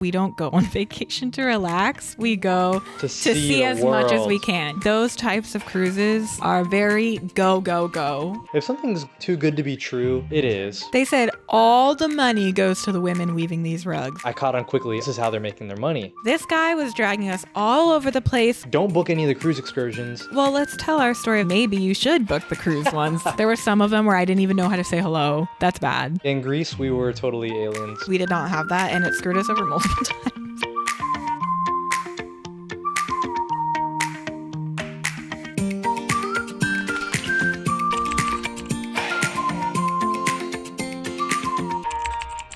We don't go on vacation to relax. We go to see as world. much as we can. Those types of cruises are very go, go, go. If something's too good to be true, it is. They said all the money goes to the women weaving these rugs. I caught on quickly. This is how they're making their money. This guy was dragging us all over the place. Don't book any of the cruise excursions. Well, let's tell our story. Maybe you should book the cruise ones. There were some of them where I didn't even know how to say hello. That's bad. In Greece, we were totally aliens. We did not have that, and it screwed us over multiple times.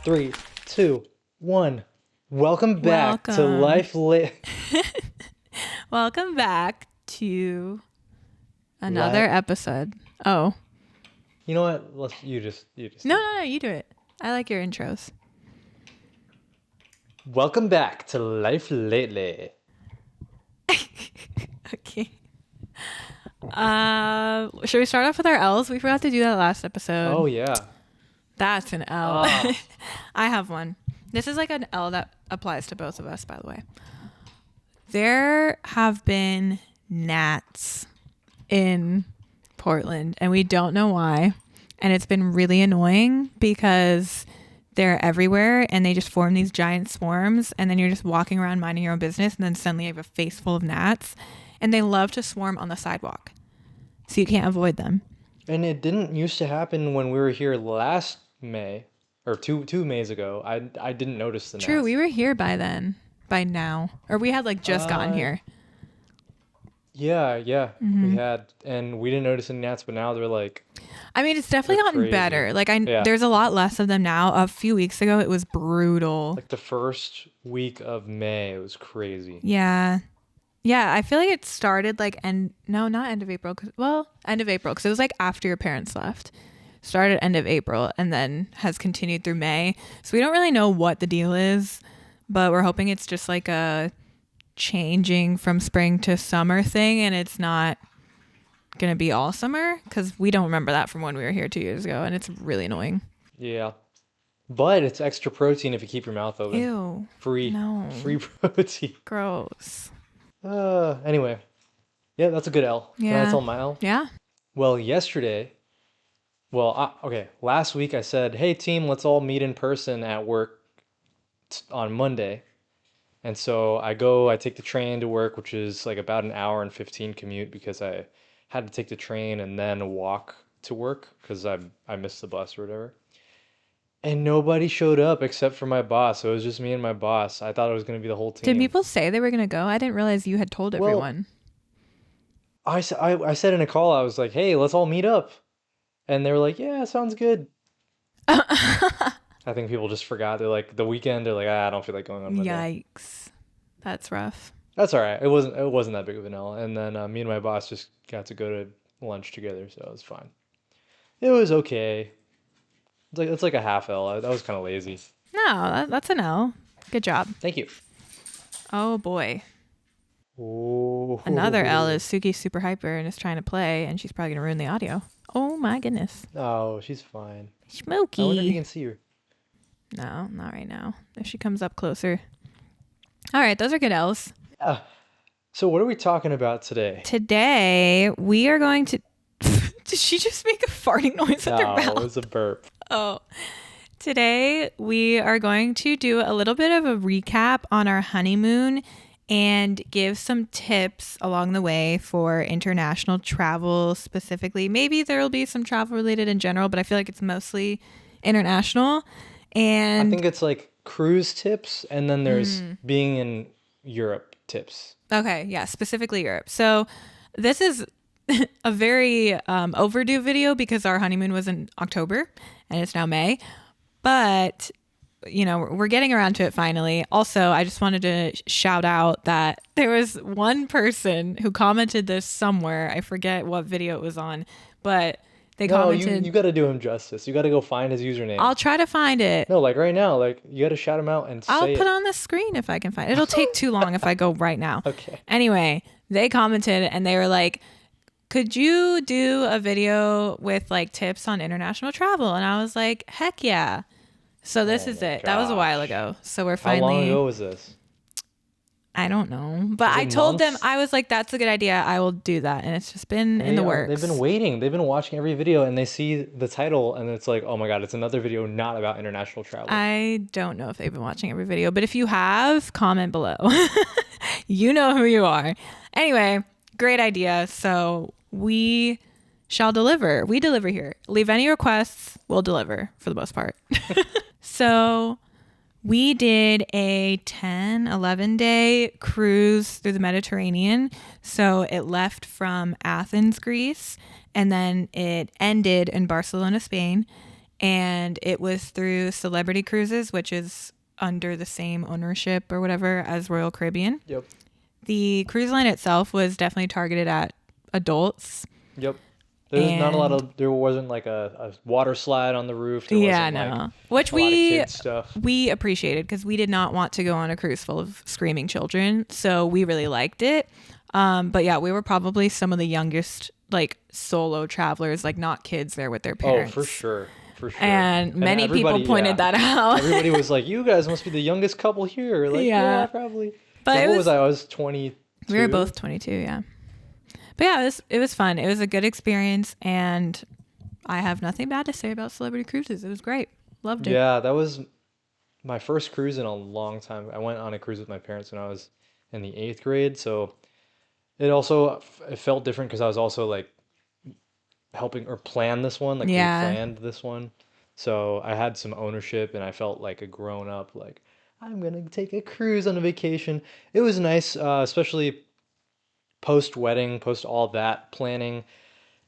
3, 2, 1. Welcome back to Life Lit. Welcome back to another episode. Oh. You know what? You just. No, you do it. I like your intros. Welcome back to Life Lately. Okay. Should we start off with our L's? We forgot to do that last episode. Oh, yeah. That's an L. Oh. I have one. This is like an L that applies to both of us, by the way. There have been gnats in Portland, and we don't know why. And it's been really annoying because they're everywhere, and they just form these giant swarms, and then you're just walking around minding your own business, and then suddenly you have a face full of gnats, and they love to swarm on the sidewalk, so you can't avoid them. And it didn't used to happen when we were here last May, or two Mays ago. I didn't notice the gnats. True, we were here by now. Or we had like just gotten here. Yeah, mm-hmm. We had, and we didn't notice any gnats, but now they're like... I mean, it's definitely gotten better. Like, there's a lot less of them now. A few weeks ago, it was brutal. Like the first week of May, it was crazy. Yeah. Yeah, I feel like it started like end of April. End of April, because it was like after your parents left. Started end of April and then has continued through May. So we don't really know what the deal is, but we're hoping it's just like a changing from spring to summer thing, and it's not going to be all summer, because we don't remember that from when we were here 2 years ago, and it's really annoying. Yeah. But it's extra protein if you keep your mouth open. Ew. Free protein. Gross. Anyway. Yeah, that's a good L. Yeah. Can I tell my L? Yeah. Well, last week I said, hey team, let's all meet in person at work on Monday. And so I take the train to work, which is like about an hour and 15 commute, because I had to take the train and then walk to work because I missed the bus or whatever. And nobody showed up except for my boss. It was just me and my boss. I thought it was going to be the whole team. Did people say they were going to go? I didn't realize you had told everyone. I said in a call, I was like, hey, let's all meet up. And they were like, yeah, sounds good. I think people just forgot. They're like, the weekend, they're like, I don't feel like going on Monday. Yikes. That's rough. That's all right. It wasn't that big of an L. And then me and my boss just got to go to lunch together, so it was fine. It was okay. It's like a half L. That was kind of lazy. No, that's an L. Good job. Thank you. Oh boy. Oh. Another L is Suki's super hyper and is trying to play, and she's probably gonna ruin the audio. Oh my goodness. Oh, she's fine. Smokey. I wonder if you can see her. No, not right now. If she comes up closer. All right, those are good L's. Yeah. So what are we talking about today? Today, we are going to... Did she just make a farting noise with her mouth? No, it was a burp. Oh. Today, we are going to do a little bit of a recap on our honeymoon and give some tips along the way for international travel specifically. Maybe there will be some travel related in general, but I feel like it's mostly international. And I think it's like cruise tips, and then there's being in Europe tips. Okay, yeah, specifically Europe. So this is a very overdue video because our honeymoon was in October and it's now May. But, you know, we're getting around to it finally. Also, I just wanted to shout out that there was one person who commented this somewhere. I forget what video it was on, but they commented. You got to do him justice. You got to go find his username. I'll try to find it. No, like right now, like you got to shout him out and say it. I'll put on the screen if I can find it. It'll take too long if I go right now. Okay. Anyway, they commented and they were like, could you do a video with like tips on international travel? And I was like, heck yeah. So this Oh is my it. That was a while gosh. ago. So we're How long finally, ago was this? I don't know. But Is I it told them, months? I was like, that's a good idea. I will do that. And it's just been in the They've been works. waiting. They've been watching every video and they see the title and it's like, oh my God, it's another video not about international travel. I don't know if they've been watching every video, but if you have, comment below. You know who you are. Anyway, great idea. So we shall deliver. We deliver here. Leave any requests, we'll deliver for the most part. So we did a 10, 11-day cruise through the Mediterranean. So it left from Athens, Greece, and then it ended in Barcelona, Spain. And it was through Celebrity Cruises, which is under the same ownership or whatever as Royal Caribbean. Yep. The cruise line itself was definitely targeted at adults. Yep. There's not a lot And of, there wasn't like a water slide on the roof. There yeah, wasn't like no. Which a lot of kids stuff. we appreciated because we did not want to go on a cruise full of screaming children. So we really liked it. But yeah, we were probably some of the youngest like solo travelers, like not kids there with their Oh, parents. for sure. For sure. And many people everybody, pointed that out. Everybody was like, you guys must be the youngest couple here. Like, Yeah. yeah, probably. But Like, it what was- was I? I was 22. We were both 22, yeah. But yeah, it was fun. It was a good experience, and I have nothing bad to say about Celebrity Cruises. It was great. Loved it. Yeah, that was my first cruise in a long time. I went on a cruise with my parents when I was in the 8th grade, so it felt different because I was also like helping or plan this one, like Yeah. we planned this one. So I had some ownership and I felt like a grown up, like I'm gonna take a cruise on a vacation. It was nice, especially post wedding, post all that planning.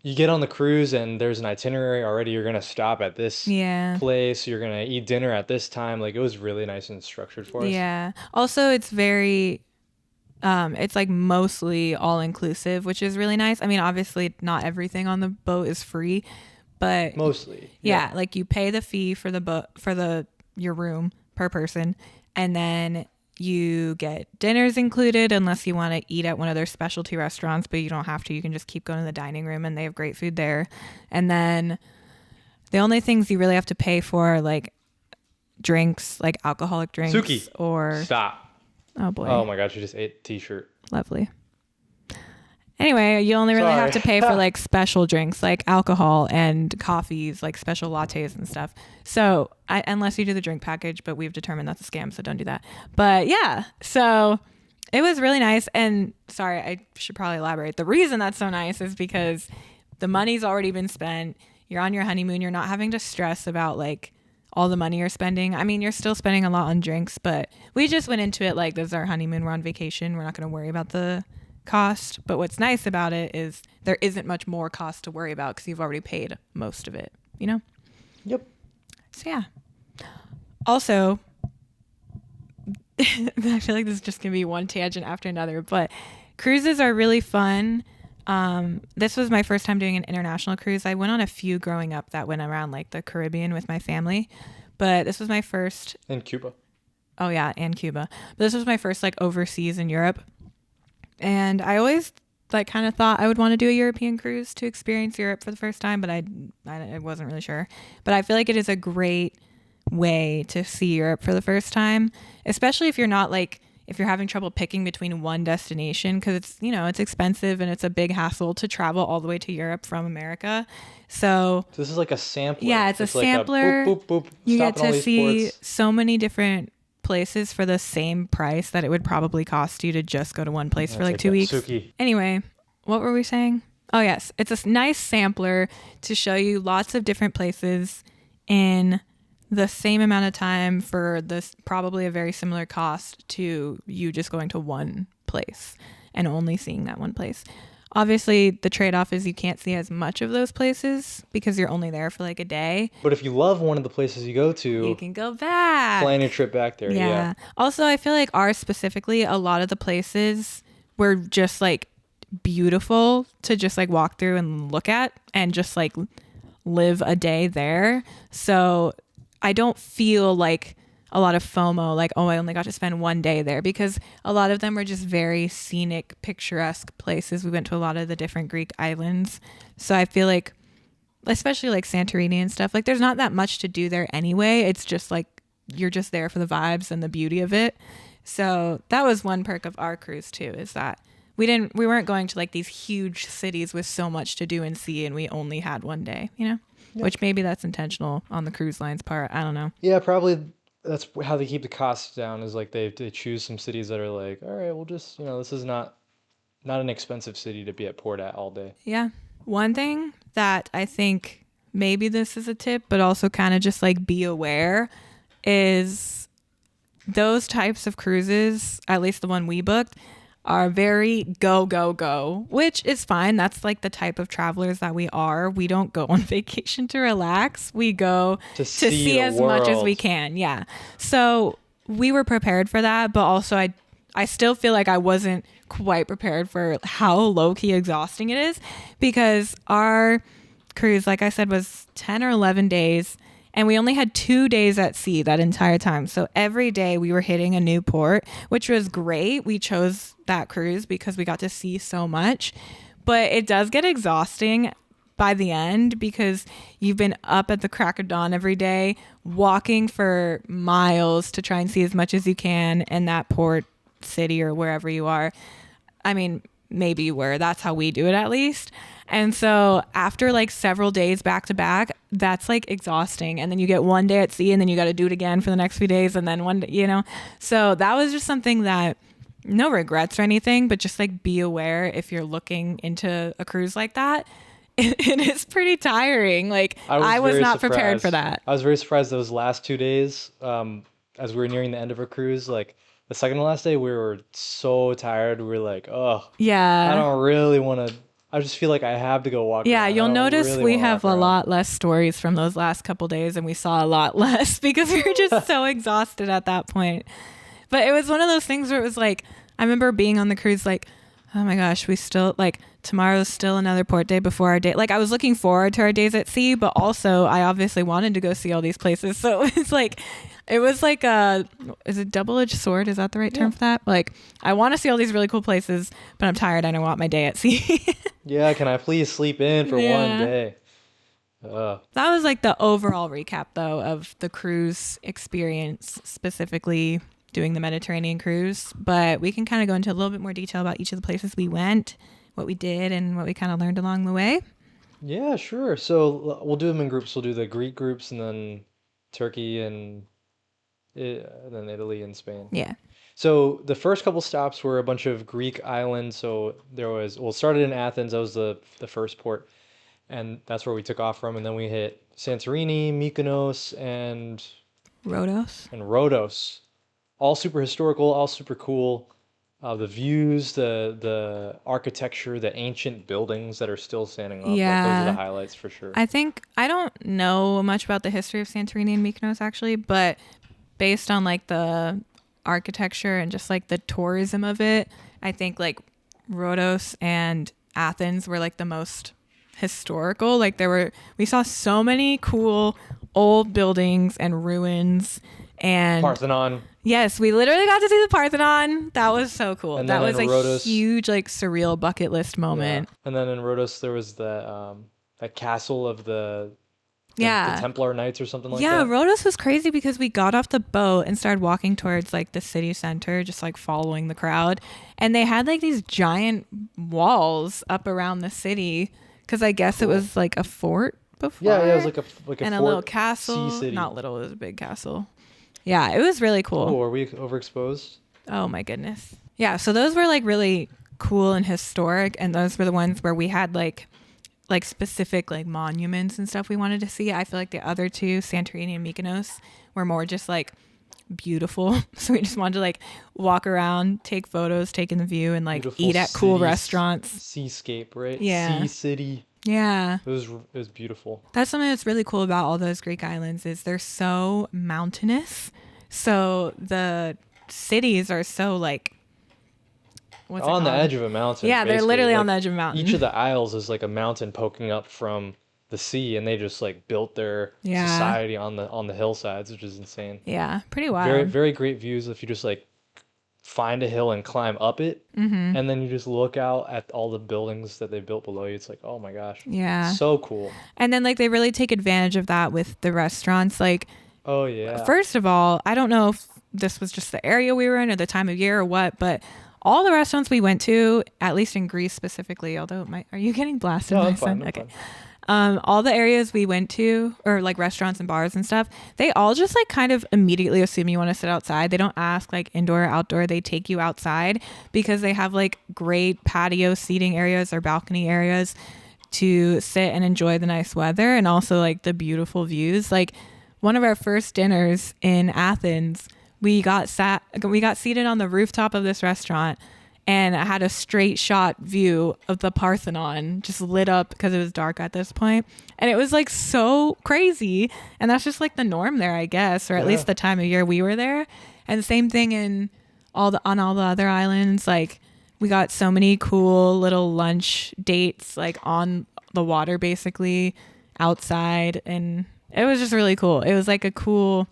You get on the cruise and there's an itinerary already. You're gonna stop at this Yeah. place. You're gonna eat dinner at this time. Like it was really nice and structured for us. Yeah. Also, it's very, it's like mostly all inclusive, which is really nice. I mean, obviously, not everything on the boat is free, but Mostly. yeah, like you pay the fee for the boat for your room per person, and then you get dinners included unless you want to eat at one of their specialty restaurants, but you don't have to. You can just keep going to the dining room and they have great food there. And then the only things you really have to pay for are like drinks, like alcoholic drinks Suki. or Stop. oh boy. Oh my God, she just ate a t-shirt. Lovely. Anyway, you only really have to Sorry. pay for like special drinks like alcohol and coffees, like special lattes and stuff. So unless you do the drink package, but we've determined that's a scam, so don't do that. But yeah, so it was really nice. And sorry, I should probably elaborate. The reason that's so nice is because the money's already been spent. You're on your honeymoon. You're not having to stress about like all the money you're spending. I mean, you're still spending a lot on drinks, but we just went into it like this is our honeymoon. We're on vacation. We're not going to worry about the cost. But what's nice about it is there isn't much more cost to worry about because you've already paid most of it, you know? Yep. So yeah. Also, I feel like this is just going to be one tangent after another, but cruises are really fun. This was my first time doing an international cruise. I went on a few growing up that went around like the Caribbean with my family, but this was my first. In Cuba. Oh yeah, and Cuba. But this was my first like overseas in Europe. And I always like kind of thought I would want to do a European cruise to experience Europe for the first time, but I wasn't really sure. But I feel like it is a great way to see Europe for the first time, especially if you're not like if you're having trouble picking between one destination because it's, you know, it's expensive and it's a big hassle to travel all the way to Europe from America. So this is like a sampler. yeah, it's a sampler. Like a boop, boop, boop. You get Stopping all to these see ports. so many different places for the same price that it would probably cost you to just go to one place for That's like 2 that weeks. Suki. Anyway, what were we saying? Oh yes, it's a nice sampler to show you lots of different places in the same amount of time for this probably a very similar cost to you just going to one place and only seeing that one place. Obviously, the trade-off is you can't see as much of those places because you're only there for like a day. But if you love one of the places you go to, You can go back. plan your trip back there. Yeah. Also, I feel like ours specifically, a lot of the places were just like beautiful to just like walk through and look at and just like live a day there. So I don't feel like a lot of FOMO, like, oh, I only got to spend one day there because a lot of them were just very scenic, picturesque places. We went to a lot of the different Greek islands. So I feel like especially like Santorini and stuff, like there's not that much to do there anyway. It's just like you're just there for the vibes and the beauty of it. So that was one perk of our cruise too, is that we weren't going to like these huge cities with so much to do and see, and we only had one day, you know? Yeah. Which maybe that's intentional on the cruise line's part. I don't know. Yeah, probably that's how they keep the costs down, is like they choose some cities that are like, all right, we'll just, this is not an expensive city to be at port at all day. Yeah. One thing that I think maybe this is a tip, but also kind of just like be aware, is those types of cruises, at least the one we booked, are very go, go, go, which is fine. That's like the type of travelers that we are. We don't go on vacation to relax. We go to see as much as we can. Yeah. So we were prepared for that, but also I still feel like I wasn't quite prepared for how low-key exhausting it is, because our cruise, like I said, was 10 or 11 days. And we only had 2 days at sea that entire time. So every day we were hitting a new port, which was great. We chose that cruise because we got to see so much. But it does get exhausting by the end, because you've been up at the crack of dawn every day, walking for miles to try and see as much as you can in that port city or wherever you are. I mean, maybe you were. That's how we do it, at least. And so after like several days back to back, that's like exhausting. And then you get one day at sea, and then you got to do it again for the next few days. And then one day, so that was just something that, no regrets or anything, but just like be aware if you're looking into a cruise like that. It is pretty tiring. Like I was not prepared for that. I was very surprised those last 2 days, as we were nearing the end of our cruise, like the second to last day, we were so tired. We were like, oh, yeah, I don't really want to. I just feel like I have to go walk Yeah, around. you'll notice we have a lot less stories from those last couple days, and we saw a lot less because we were just so exhausted at that point. But it was one of those things where it was like, I remember being on the cruise like, oh my gosh, we still, like, tomorrow's still another port day before our day. Like, I was looking forward to our days at sea, but also I obviously wanted to go see all these places. So it's like, it was like is it double-edged sword? Is that the right term for that? Like, I want to see all these really cool places, but I'm tired and I want my day at sea. Yeah, can I please sleep in for one day? That was like the overall recap, though, of the cruise experience, specifically doing the Mediterranean cruise. But we can kind of go into a little bit more detail about each of the places we went, what we did, and what we kind of learned along the way. Yeah, sure. So we'll do them in groups. We'll do the Greek groups, and then Turkey, and then Italy and Spain. Yeah. So the first couple stops were a bunch of Greek islands. So started in Athens. That was the first port, and that's where we took off from. And then we hit Santorini, Mykonos, and Rhodos. All super historical, all super cool. The views, the architecture, the ancient buildings that are still standing up. Yeah. Like, those are the highlights for sure. I don't know much about the history of Santorini and Mykonos, actually, but based on like the architecture and just like the tourism of it, I think like Rhodos and Athens were like the most historical. Like we saw so many cool old buildings and ruins, and Parthenon. Yes, we literally got to see the Parthenon. That was so cool. And that was a Rhodos, huge like surreal bucket list moment. Yeah. And then in Rhodos there was that castle of the the Templar Knights or something like that. Yeah, Rhodos was crazy because we got off the boat and started walking towards like the city center, just like following the crowd. And they had like these giant walls up around the city, because I guess it was like a fort before. Yeah, it was like a and fort, a little castle. sea city. Not little, it was a big castle. Yeah, it was really cool. Oh, are we overexposed? Oh my goodness. Yeah, so those were like really cool and historic, and those were the ones where we had like specific like monuments and stuff we wanted to see. I feel like the other two, Santorini and Mykonos, were more just like beautiful. So we just wanted to like walk around, take photos, take in the view, and like beautiful eat at cool restaurants. Seascape, right? Yeah. Sea city. Yeah. It was beautiful. That's something that's really cool about all those Greek islands, is they're so mountainous. So the cities are so like on the edge of a mountain. Yeah, they're literally on the edge of a mountain. Each of the isles is like a mountain poking up from the sea, and they just like built their society on the hillsides, which is insane. Yeah, pretty wild. Very, very great views if you just like find a hill and climb up it, Mm-hmm. and then you just look out at all the buildings that they built below you. It's like, oh my gosh, Yeah. so cool. And then like they really take advantage of that with the restaurants. Like, Oh yeah. first of all, I don't know if this was just the area we were in or the time of year or what, but all the restaurants we went to, at least in Greece specifically, although it might, are you getting blasted, No, my I'm son? fine. I'm Okay. fine. All the areas we went to, or like restaurants and bars and stuff, they all just like kind of immediately assume you want to sit outside. They don't ask like indoor or outdoor. They take you outside because they have like great patio seating areas or balcony areas to sit and enjoy the nice weather and also like the beautiful views. Like one of our first dinners in Athens, we got seated on the rooftop of this restaurant, and I had a straight shot view of the Parthenon just lit up because it was dark at this point. And it was like so crazy. And that's just like the norm there, I guess, or at Yeah. least the time of year we were there. And the same thing on all the other islands. Like we got so many cool little lunch dates like on the water basically outside, and it was just really cool. It was like a cool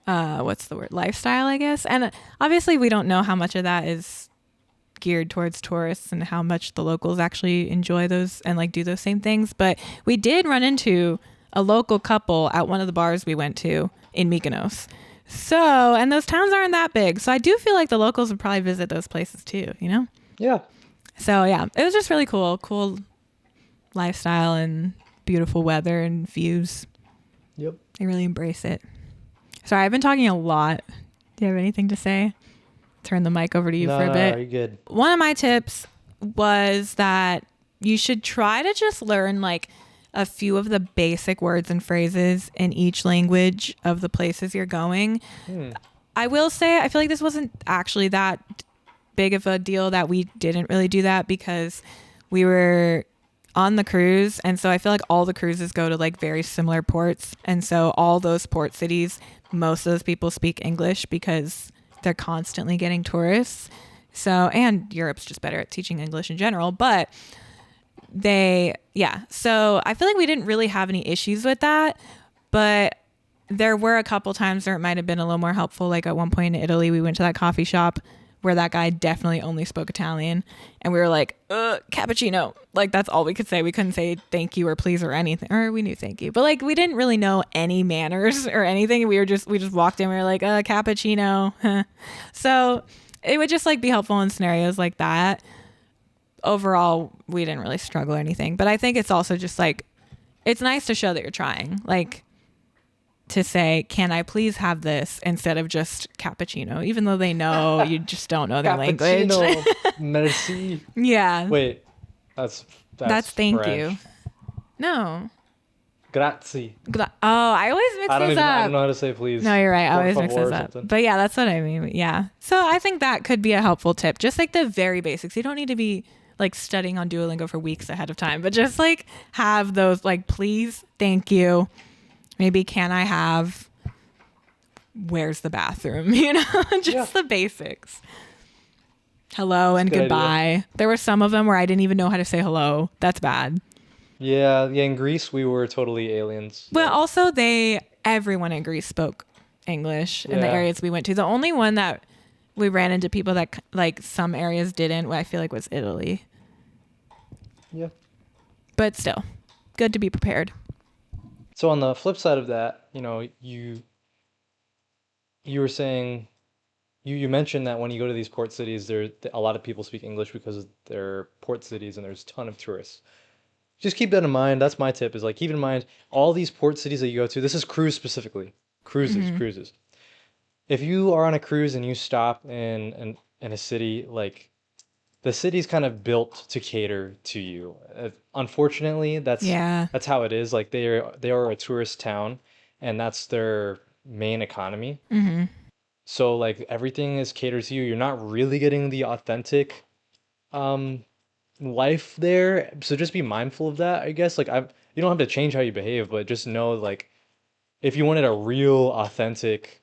what's the word, lifestyle, I guess. And obviously we don't know how much of that is geared towards tourists and how much the locals actually enjoy those and like do those same things, but we did run into a local couple at one of the bars we went to in Mykonos. So, and those towns aren't that big, so I do feel like the locals would probably visit those places too, you know? Yeah. So yeah, it was just really cool lifestyle and beautiful weather and views. Yep. They really embrace it. Sorry, I've been talking a lot. Do you have anything to say? Turn the mic over to you for a bit. No, you're good. One of my tips was that you should try to just learn like a few of the basic words and phrases in each language of the places you're going. I will say, I feel like this wasn't actually that big of a deal that we didn't really do that because we were on the cruise, and so I feel like all the cruises go to like very similar ports, and so all those port cities, most of those people speak English because they're constantly getting tourists. So, and Europe's just better at teaching English in general, but so I feel like we didn't really have any issues with that, but there were a couple times where it might have been a little more helpful. Like at one point in Italy, we went to that coffee shop where that guy definitely only spoke Italian, and we were like, cappuccino. Like that's all we could say. We couldn't say thank you or please or anything, or we knew thank you, but like we didn't really know any manners or anything. We just walked in, we were like, cappuccino. So it would just like be helpful in scenarios like that. Overall, we didn't really struggle or anything, but I think it's also just like, it's nice to show that you're trying, like to say, can I please have this instead of just cappuccino, even though they know you just don't know their language. Cappuccino. Merci. Yeah. Wait, that's thank French. you. No. Grazie. I always mix I those up. don't know how to say please. No, you're right. I Por always mix favor those or up. something. But yeah, that's what I mean. Yeah. So I think that could be a helpful tip. Just like the very basics. You don't need to be like studying on Duolingo for weeks ahead of time, but just like have those like, please, thank you. Maybe can I have, where's the bathroom? You know, just the basics. Hello and goodbye. Idea. There were some of them where I didn't even know how to say hello. That's bad. Yeah. In Greece, we were totally aliens. Well, also everyone in Greece spoke English in the Yeah. areas we went to. The only one that we ran into people that like some areas didn't, I feel like was Italy. Yeah. But still, good to be prepared. So on the flip side of that, you were saying, you mentioned that when you go to these port cities, there a lot of people speak English because they're port cities and there's a ton of tourists. Just keep that in mind. That's my tip, is like keep in mind all these port cities that you go to. This is cruise specifically. Cruises. If you are on a cruise and you stop in a city, like the city's kind of built to cater to you. Unfortunately, that's how it is. Like they are a tourist town, and that's their main economy. Mm-hmm. So like everything is catered to you. You're not really getting the authentic life there. So just be mindful of that, I guess. Like you don't have to change how you behave, but just know like if you wanted a real authentic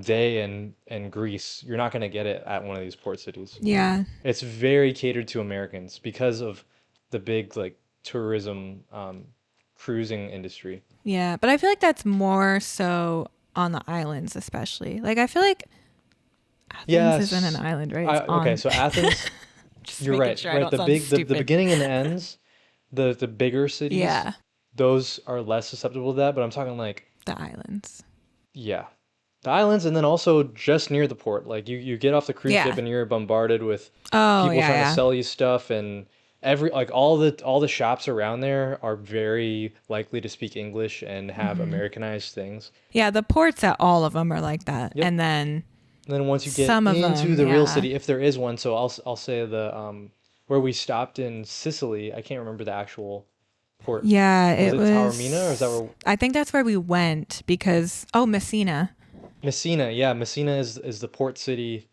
day in Greece, you're not going to get it at one of these port cities. Yeah. It's very catered to Americans because of the big like tourism cruising industry. Yeah, but I feel like that's more so on the islands especially. Like I feel like Athens isn't an Yes. island, right? It's Okay, on. so Athens, Just you're making right. sure I Right, don't the sound big the stupid. beginning and the ends, the bigger cities, Yeah, those are less susceptible to that, but I'm talking like the islands. yeah. The islands and then also just near the port. Like you get off the cruise ship Yeah. and you're bombarded with Oh, people yeah, trying to yeah. sell you stuff and every like all the shops around there are very likely to speak English and have hmm Americanized things. Yeah, the ports at all of them are like that. Yep. And then And then once you get some of into them, the real yeah. city, if there is one, so I'll say the where we stopped in Sicily, I can't remember the actual port. Yeah, Was it it Taormina or is that was. where I think that's where we went because, oh, Messina. Messina? Yeah, Messina is the port city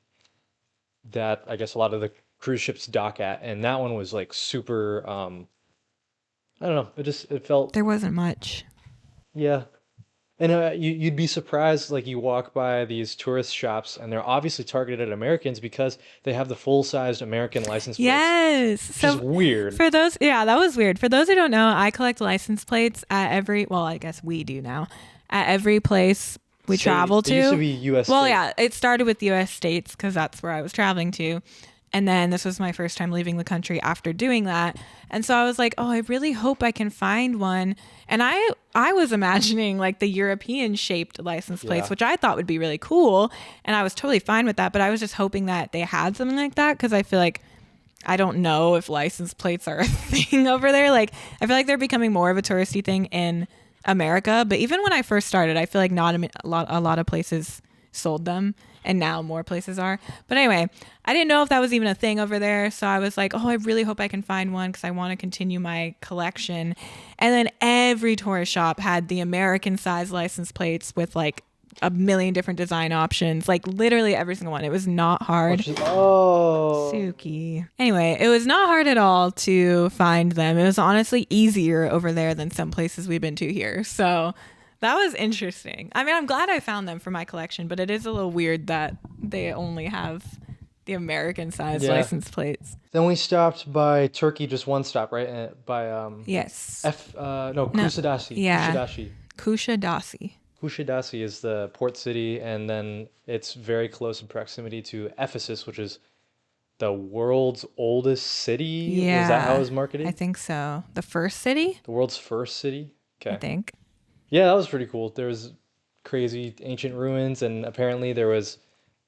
that I guess a lot of the cruise ships dock at, and that one was like super. I don't know. It felt There wasn't much. yeah, and you'd be surprised like you walk by these tourist shops and they're obviously targeted at Americans because they have the full sized American license plates, Yes. which is So weird. for those, yeah, that was weird. For those who don't know, I collect license plates at every, well, I guess we do now, at every place we State. travel It used to to. be U.S. Well, state. yeah, it started with US states because that's where I was traveling to. And then this was my first time leaving the country after doing that. And so I was like, oh, I really hope I can find one. And I was imagining like the European shaped license plates, Yeah. which I thought would be really cool. And I was totally fine with that. But I was just hoping that they had something like that because I feel like I don't know if license plates are a thing over there. Like, I feel like they're becoming more of a touristy thing in America. But even when I first started, I feel like not a lot of places sold them, and now more places are. But anyway, I didn't know if that was even a thing over there. So I was like, oh, I really hope I can find one because I want to continue my collection. And then every tourist shop had the American size license plates with like a million different design options, like literally every single one. It was not hard. Oh. Suki. Anyway, it was not hard at all to find them. It was honestly easier over there than some places we've been to here. So that was interesting. I mean, I'm glad I found them for my collection, but it is a little weird that they only have the American size Yeah. license plates. Then we stopped by Turkey, just one stop, right? By Yes. no, No. Kusadasi. Yeah. Kushadashi. Kushadasi. Kushadasi is the port city, and then it's very close in proximity to Ephesus, which is the world's oldest city. Was that how it Yeah. was marketed? I think so. The first city, The world's first city? I Okay. think. Yeah, that was pretty cool. There was crazy ancient ruins, and apparently there was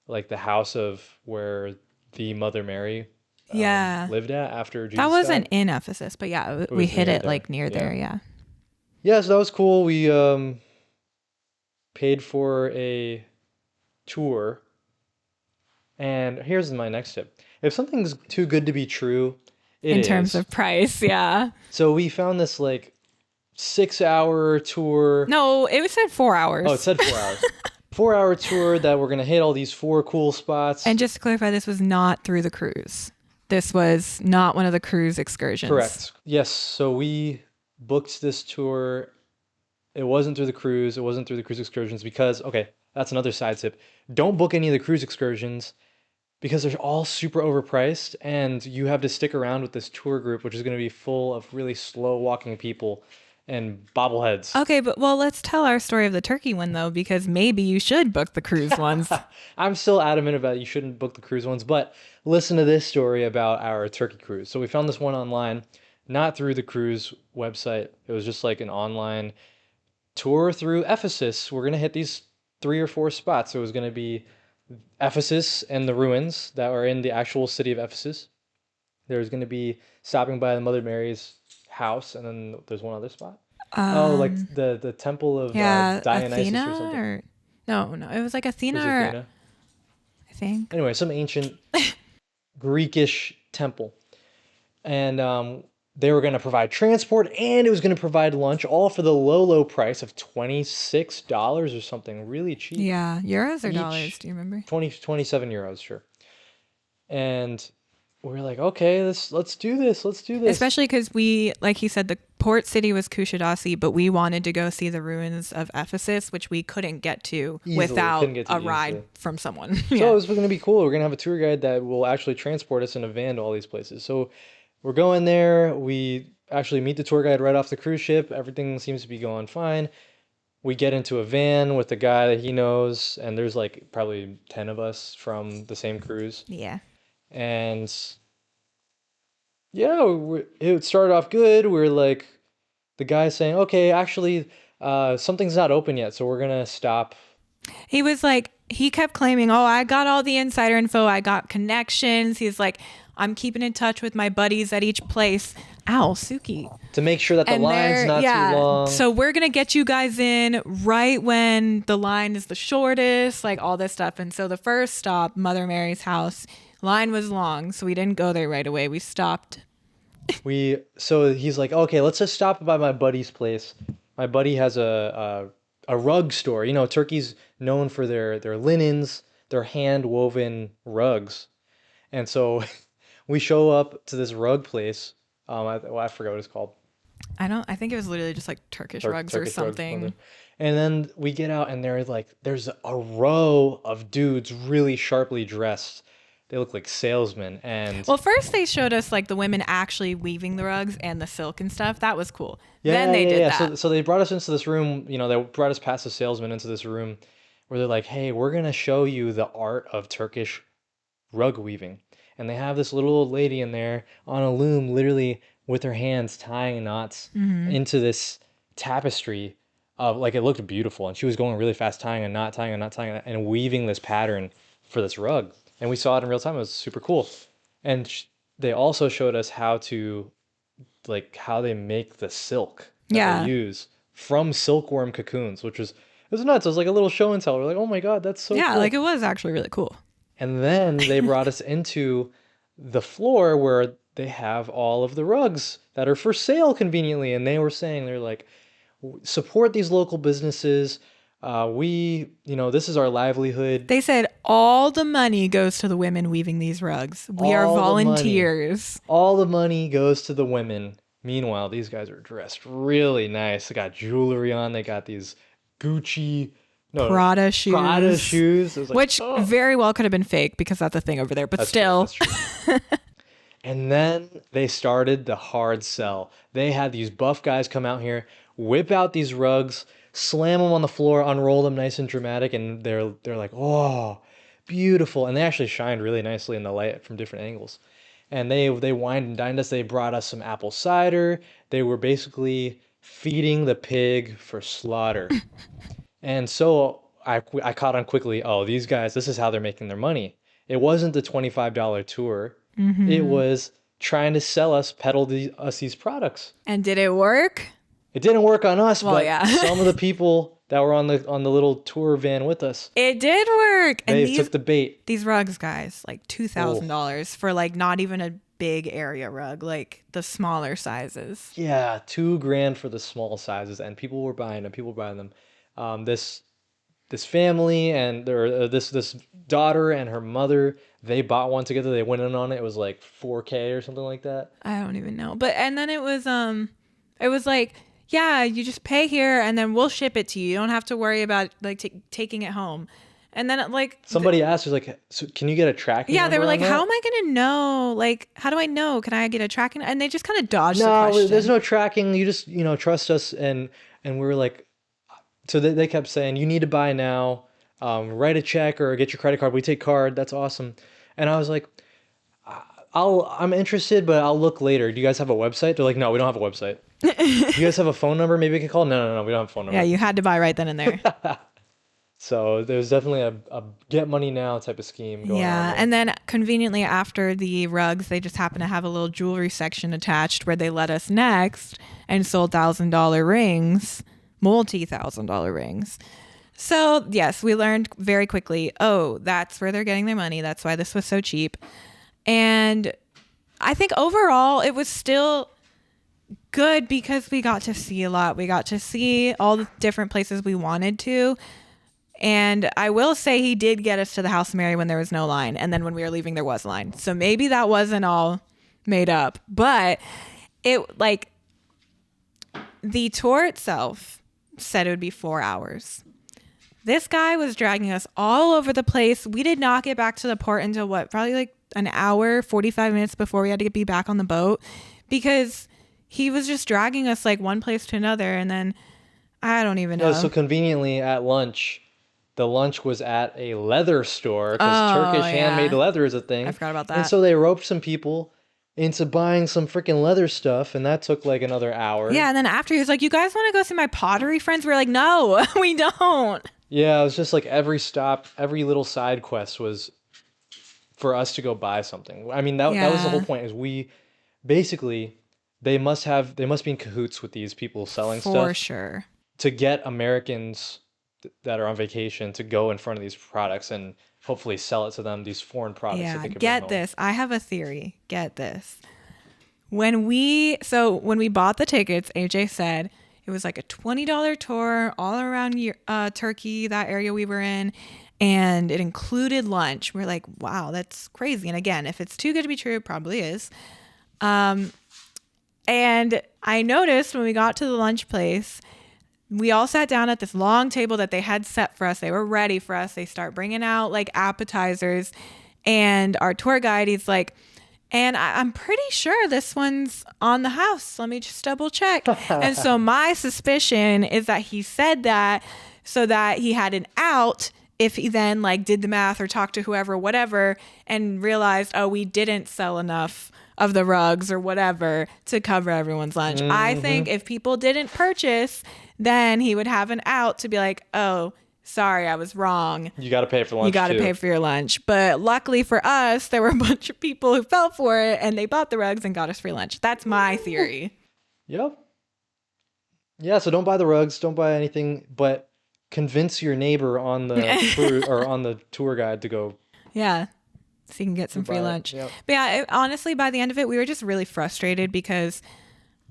like the house of where the Mother Mary Yeah. lived at after That Jesus wasn't died. in Ephesus, but yeah, It we was hit near it there. like near Yeah. there. Yeah. Yeah, so that was cool. We paid for a tour. And here's my next tip. If something's too good to be true, it In terms is. of price. Yeah. So we found this like 6 hour tour. No, it was said 4 hours. Oh, it said 4 hours. 4 hour tour that we're gonna hit all these four cool spots. And just to clarify, this was not through the cruise. This was not one of the cruise excursions. Correct. Yes. So we booked this tour. It wasn't through the cruise. It wasn't through the cruise excursions because, okay, that's another side tip. Don't book any of the cruise excursions because they're all super overpriced and you have to stick around with this tour group, which is going to be full of really slow walking people and bobbleheads. Okay, but well, let's tell our story of the turkey one though, because maybe you should book the cruise ones. I'm still adamant about you shouldn't book the cruise ones, but listen to this story about our Turkey cruise. So we found this one online, not through the cruise website. It was just like an online tour through Ephesus. We're going to hit these 3 or 4 spots. So it was going to be Ephesus and the ruins that are in the actual city of Ephesus. There's going to be stopping by the Mother Mary's house, and then there's one other spot. Oh, like the temple of Yeah, Dionysus Athena or something. or no, it was like Athena Was it or Athena? I think. Anyway, some ancient Greekish temple. And they were going to provide transport and it was going to provide lunch, all for the low, low price of $26 or something, really cheap. Yeah, euros or Each- dollars? Do you remember? 27 euros, sure. And we're like, okay, let's do this. Let's do this. Especially because we, like he said, the port city was Kushadasi, but we wanted to go see the ruins of Ephesus, which we couldn't get to Easily, without couldn't get to a it ride easily. from someone. So Yeah. it was going to be cool. We're going to have a tour guide that will actually transport us in a van to all these places. So we're going there. We actually meet the tour guide right off the cruise ship. Everything seems to be going fine. we get into a van with a guy that he knows, and there's like probably 10 of us from the same cruise. Yeah. And yeah, it started off good. We were like, the guy saying, okay, actually, something's not open yet, so we're gonna stop. He was like, he kept claiming, oh, I got all the insider info. I got connections. He's like, I'm keeping in touch with my buddies at each place. Ow, Suki. To make sure that the line's not too long. So we're going to get you guys in right when the line is the shortest, like all this stuff. And so the first stop, Mother Mary's house, line was long. So we didn't go there right away. We stopped. So he's like, okay, let's just stop by my buddy's place. My buddy has a rug store. You know, Turkey's known for their linens, their hand woven rugs. And so we show up to this rug place. I forgot what it's called. I think it was literally just like Turkish rugs or something. And then we get out and there's a row of dudes really sharply dressed. They look like salesmen. And well, first they showed us like the women actually weaving the rugs and the silk and stuff. That was cool. Yeah, then they did yeah. that. So they brought us into this room, you know, they brought us past the salesman into this room where they're like, hey, we're going to show you the art of Turkish rug weaving. And they have this little old lady in there on a loom, literally with her hands tying knots into this tapestry of, like, it looked beautiful. And she was going really fast, tying a knot, and weaving this pattern for this rug. And we saw it in real time. It was super cool. And they also showed us how they make the silk that they use from silkworm cocoons, it was nuts. It was like a little show and tell. We're like, oh my God, that's so cool. Yeah, like it was actually really cool. And then they brought us into the floor where they have all of the rugs that are for sale conveniently. And they were saying, they're like, support these local businesses. This is our livelihood. They said all the money goes to the women weaving these rugs. We are volunteers. All the money goes to the women. Meanwhile, these guys are dressed really nice. They got jewelry on. They got these Prada shoes. Like, very well could have been fake because that's a thing over there. But that's still. True, that's true. And then they started the hard sell. They had these buff guys come out here, whip out these rugs, slam them on the floor, unroll them nice and dramatic, and they're like, oh, beautiful. And they actually shined really nicely in the light from different angles. And they wined and dined us. They brought us some apple cider. They were basically feeding the pig for slaughter. And so I caught on quickly, oh, these guys, this is how they're making their money. It wasn't the $25 tour. Mm-hmm. It was trying to peddle us these products. And did it work? It didn't work on us, some of the people that were on the little tour van with us. It did work. They took the bait. These rugs, guys, like $2,000 for like not even a big area rug, like the smaller sizes. Yeah, $2,000 for the small sizes, and people were buying them. This family and this daughter and her mother, they bought one together. They went in on it. It was like $4,000 or something like that. I don't even know. And then it was like, yeah, you just pay here and then we'll ship it to you. You don't have to worry about like taking it home. And then somebody asked, was like, so can you get a tracking number? Yeah, they were like, how am I going to know? Like, how do I know? Can I get a tracking? And they just kind of dodged the question. No, there's no tracking. You just, trust us. And we were like, so they kept saying, you need to buy now, write a check or get your credit card. We take card. That's awesome. And I was like, I'm interested, but I'll look later. Do you guys have a website? They're like, no, we don't have a website. Do you guys have a phone number? Maybe we can call? No, we don't have a phone number. Yeah, you had to buy right then and there. So there's definitely a get money now type of scheme going on. Yeah, and then conveniently after the rugs, they just happen to have a little jewelry section attached where they led us next and sold $1,000 rings, multi-$1,000 rings. So yes, we learned very quickly, oh, that's where they're getting their money. That's why this was so cheap. And I think overall it was still good because we got to see a lot. We got to see all the different places we wanted to. And I will say he did get us to the House of Mary when there was no line. And then when we were leaving, there was a line. So maybe that wasn't all made up. But the tour itself said it would be 4 hours. This guy was dragging us all over the place. We did not get back to the port until probably like an hour, 45 minutes before we had to be back on the boat because he was just dragging us like one place to another. And then I don't even No, so know. conveniently at lunch, the lunch was at a leather store because Oh, Turkish handmade yeah. leather is a I thing. forgot about And that. so they roped some people into buying some freaking leather stuff, and that took like another hour. Yeah, and then after he was like, "You guys want to go see my pottery friends?" We're like, "No, we don't." Yeah, it was just like every stop, every little side quest was for us to go buy something. I mean, that was the whole Yeah, point is we basically they must be in cahoots with these people selling for stuff sure. to get Americans that are on vacation to go in front of these products and hopefully sell it to them, these foreign products that Yeah, they could bring get home. this. I have a theory. Get this. When we bought the tickets, AJ said it was like a $20 tour all around Turkey, that area we were in, and it included lunch. We're like, wow, that's crazy. And again, if it's too good to be true, it probably is. And I noticed when we got to the lunch place, we all sat down at this long table that they had set for us. They were ready for us. They start bringing out like appetizers, and our tour guide, he's like, and I'm pretty sure this one's on the house. Let me just double check. And so my suspicion is that he said that so that he had an out if he then like did the math or talked to whoever, whatever, and realized, oh, we didn't sell enough of the rugs or whatever to cover everyone's lunch. I think if people didn't purchase, then he would have an out to be like, oh, sorry, I was wrong. You got to pay for You lunch got to too. pay for your lunch. But luckily for us, there were a bunch of people who fell for it and they bought the rugs and got us free lunch. That's my theory. Yep. Yeah, so don't buy the rugs, don't buy anything, but convince your neighbor on the crew or on the tour guide to go Yeah. So you can get some free buy it. lunch. Yep. But yeah, honestly, by the end of it, we were just really frustrated because,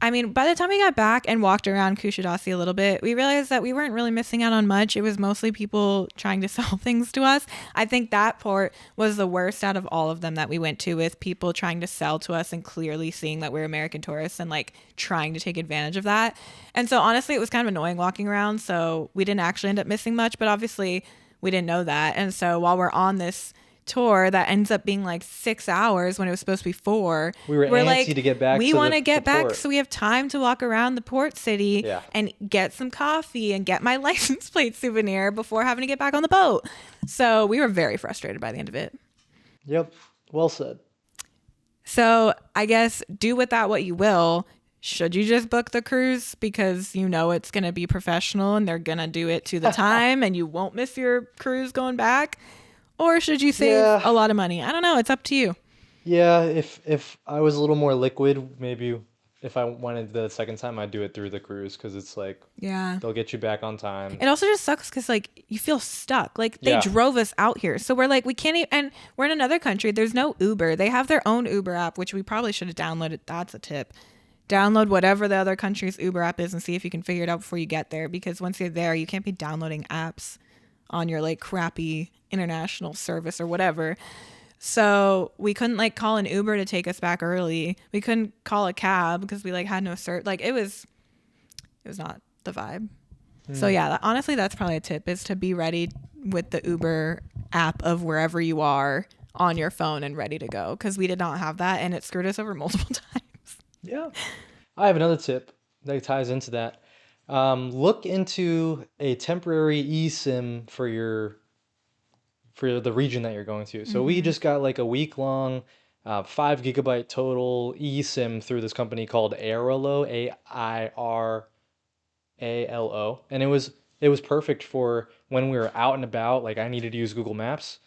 I mean, by the time we got back and walked around Kushadasi a little bit, we realized that we weren't really missing out on much. It was mostly people trying to sell things to us. I think that port was the worst out of all of them that we went to, with people trying to sell to us and clearly seeing that we're American tourists and like trying to take advantage of that. And so honestly, it was kind of annoying walking around. So we didn't actually end up missing much, but obviously we didn't know that. And so while we're on this tour that ends up being like 6 hours when it was supposed to be 4, We were we're antsy like, to get back we to want to the get back port. so we have time to walk around the port city Yeah. and get some coffee and get my license plate souvenir before having to get back on the boat. So we were very frustrated by the end of it. Yep. Well said. So I guess do with that what you will. Should you just book the cruise because you know it's going to be professional and they're going to do it to the time and you won't miss your cruise going back? Or should you save Yeah. a lot of money? I don't know. It's up to you. Yeah, if I was a little more liquid, maybe if I wanted the second time, I'd do it through the cruise because it's like Yeah. they'll get you back on time. It also just sucks because like you feel stuck. Like they Yeah. drove us out here, so we're like we can't even. And we're in another country. There's no Uber. They have their own Uber app, which we probably should have downloaded. That's a tip. Download whatever the other country's Uber app is and see if you can figure it out before you get there. Because once you're there, you can't be downloading apps on your like crappy international service or whatever. So we couldn't like call an Uber to take us back early. We couldn't call a cab because we like had no cert. Like it was not the vibe. So yeah, honestly, that's probably a tip, is to be ready with the Uber app of wherever you are on your phone and ready to go, because we did not have that and it screwed us over multiple times. Yeah. I have another tip that ties into that. Look into a temporary eSIM for the region that you're going to. So we just got like a week long, 5 GB total eSIM through this company called Airalo, AIRALO, and it was perfect for when we were out and about. Like I needed to use Google Maps.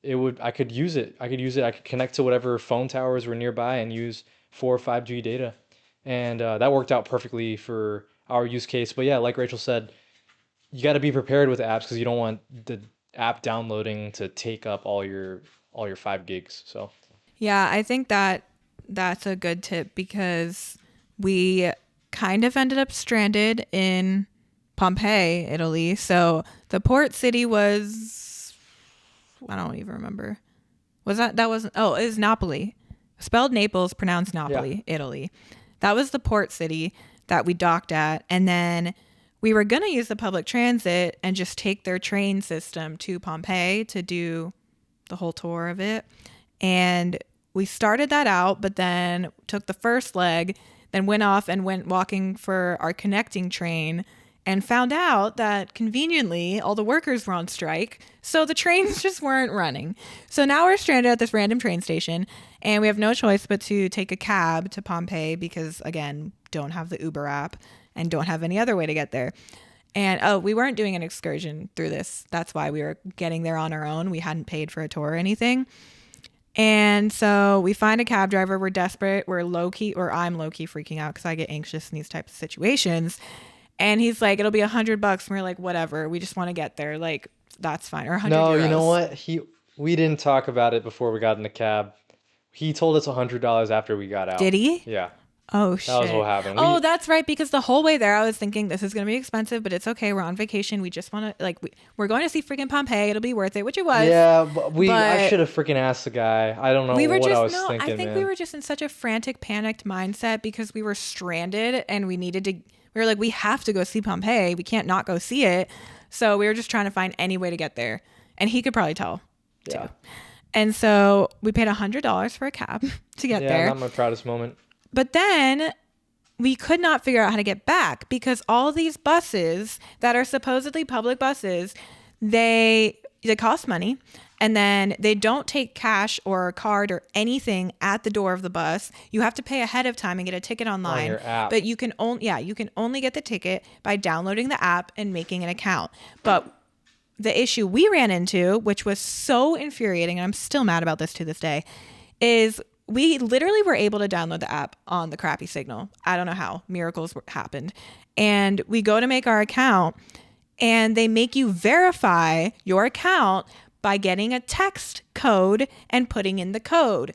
I could use it. I could connect to whatever phone towers were nearby and use 4 or 5G data, and that worked out perfectly for our use case. But yeah, like Rachel said, you got to be prepared with apps because you don't want the app downloading to take up all your 5 gigs. So Yeah, I think that that's a good tip because we kind of ended up stranded in Pompeii, Italy. So the port city was, I don't even remember. That wasn't, oh, it was Napoli. Spelled Naples, pronounced Napoli, Italy. That was the port city that we docked at. And then we were going to use the public transit and just take their train system to Pompeii to do the whole tour of it. And we started that out, but then took the first leg, then went off and went walking for our connecting train. and found out that conveniently all the workers were on strike. So the trains just weren't running. So now we're stranded at this random train station and we have no choice but to take a cab to Pompeii because, again, don't have the Uber app and don't have any other way to get there. And we weren't doing an excursion through this. That's why we were getting there on our own. We hadn't paid for a tour or anything. And so we find a cab driver. We're desperate. We're low key, or I'm low key freaking out because I get anxious in these types of situations. And he's like, it'll be $100. And we're like, whatever. We just want to get there. Like, that's fine. Or 100 No, euros. you know what? We didn't talk about it before we got in the cab. He told us $100 after we got out. Did he? Yeah. Oh, shit. That was what happened. Oh, that's right. Because the whole way there, I was thinking this is going to be expensive, but it's okay. We're on vacation. We just want to, like, we're going to see freaking Pompeii. It'll be worth it, which it was. Yeah, but I should have freaking asked the guy. I don't know what I was thinking, I think man. we were just in such a frantic, panicked mindset because we were stranded and we were like, we have to go see Pompeii. We can't not go see it. So we were just trying to find any way to get there. And he could probably tell, too. Yeah. And so we paid $100 for a cab to get there. Yeah, not my proudest moment. But then we could not figure out how to get back because all these buses that are supposedly public buses, they cost money. And then they don't take cash or a card or anything at the door of the bus. You have to pay ahead of time and get a ticket online. On your app. But you can only get the ticket by downloading the app and making an account. But the issue we ran into, which was so infuriating, and I'm still mad about this to this day, is we literally were able to download the app on the crappy signal. I don't know how. Miracles happened. And we go to make our account and they make you verify your account by getting a text code and putting in the code.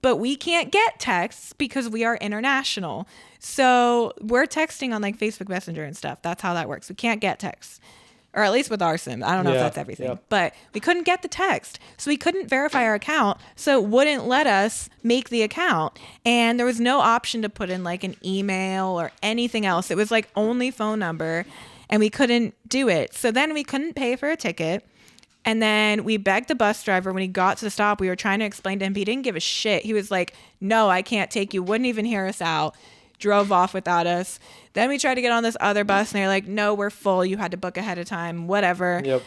But we can't get texts because we are international. So we're texting on like Facebook Messenger and stuff. That's how that works. We can't get texts. Or at least with our SIM. I don't know if that's everything. Yeah. But we couldn't get the text. So we couldn't verify our account. So it wouldn't let us make the account. And there was no option to put in like an email or anything else. It was like only phone number. And we couldn't do it. So then we couldn't pay for a ticket. And then we begged the bus driver when he got to the stop. We were trying to explain to him. He didn't give a shit. He was like, no, I can't take you. Wouldn't even hear us out. Drove off without us. Then we tried to get on this other bus and they're like, no, we're full. You had to book ahead of time, whatever. Yep.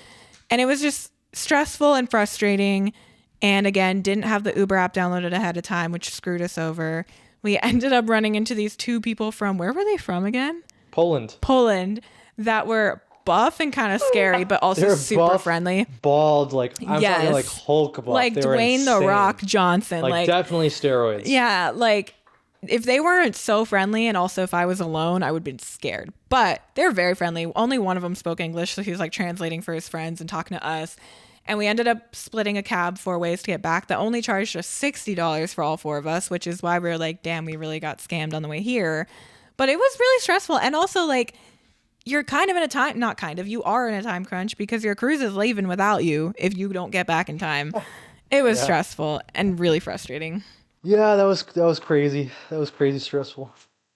And it was just stressful and frustrating. And again, didn't have the Uber app downloaded ahead of time, which screwed us over. We ended up running into these two people from, where were they from again? Poland, that were buff and kind of scary, but also super buff, friendly. Bald, like, I'm talking like Hulk buff. Like Dwayne The Rock Johnson. Like definitely steroids. Yeah, like, if they weren't so friendly, and also if I was alone, I would have been scared. But they're very friendly. Only one of them spoke English, so he was like translating for his friends and talking to us. And we ended up splitting a cab 4 ways to get back. That only charged us $60 for all 4 of us, which is why we were like, damn, we really got scammed on the way here. But it was really stressful. And also, like, you're kind of in a time, not kind of, you are in a time crunch because your cruise is leaving without you if you don't get back in time. It was stressful and really frustrating. Yeah, that was crazy. That was crazy stressful.